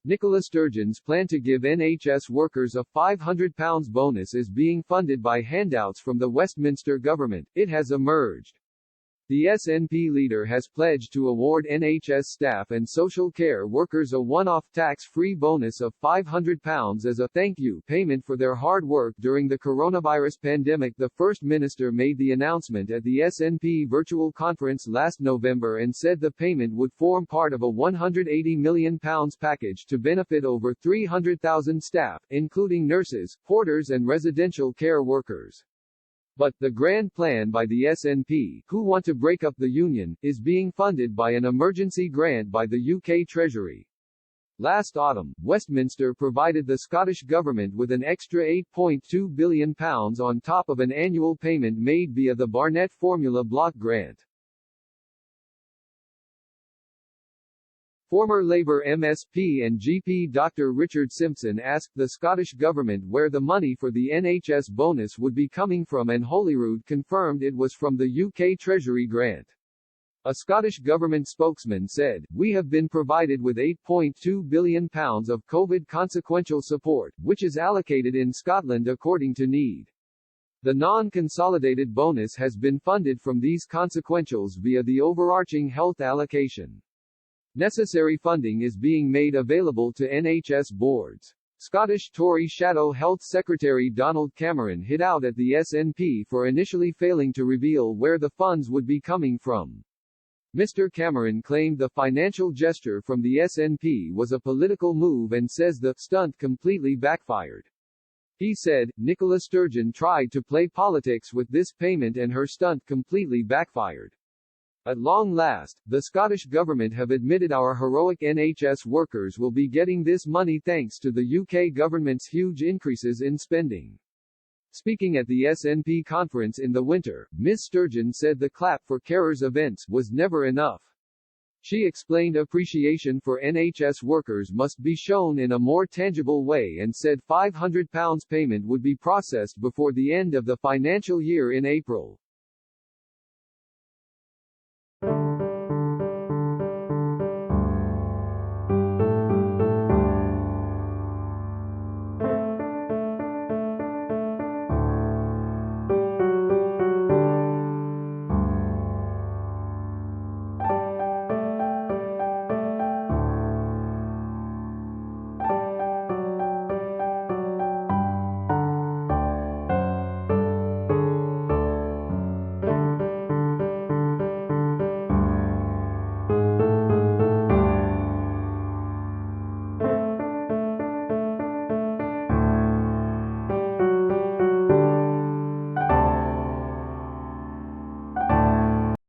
Nicola Sturgeon's plan to give NHS workers a £500 bonus is being funded by handouts from the Westminster government, it has emerged. The SNP leader has pledged to award NHS staff and social care workers a one-off tax-free bonus of £500 as a thank you payment for their hard work during the coronavirus pandemic. The First Minister made the announcement at the SNP virtual conference last November and said the payment would form part of a £180 million package to benefit over 300,000 staff, including nurses, porters and residential care workers. But, the grand plan by the SNP, who want to break up the union, is being funded by an emergency grant by the UK Treasury. Last autumn, Westminster provided the Scottish Government with an extra £8.2 billion on top of an annual payment made via the Barnett Formula Block Grant. Former Labour MSP and GP Dr. Richard Simpson asked the Scottish Government where the money for the NHS bonus would be coming from, and Holyrood confirmed it was from the UK Treasury grant. A Scottish Government spokesman said, "We have been provided with £8.2 billion of COVID consequential support, which is allocated in Scotland according to need. The non-consolidated bonus has been funded from these consequentials via the overarching health allocation. Necessary funding is being made available to NHS boards." Scottish Tory Shadow Health Secretary Donald Cameron hit out at the SNP for initially failing to reveal where the funds would be coming from. Mr. Cameron claimed the financial gesture from the SNP was a political move and says the stunt completely backfired. He said, "Nicola Sturgeon tried to play politics with this payment and her stunt completely backfired. At long last, the Scottish Government have admitted our heroic NHS workers will be getting this money thanks to the UK Government's huge increases in spending." Speaking at the SNP conference in the winter, Ms. Sturgeon said the clap for carers events was never enough. She explained appreciation for NHS workers must be shown in a more tangible way and said £500 payment would be processed before the end of the financial year in April.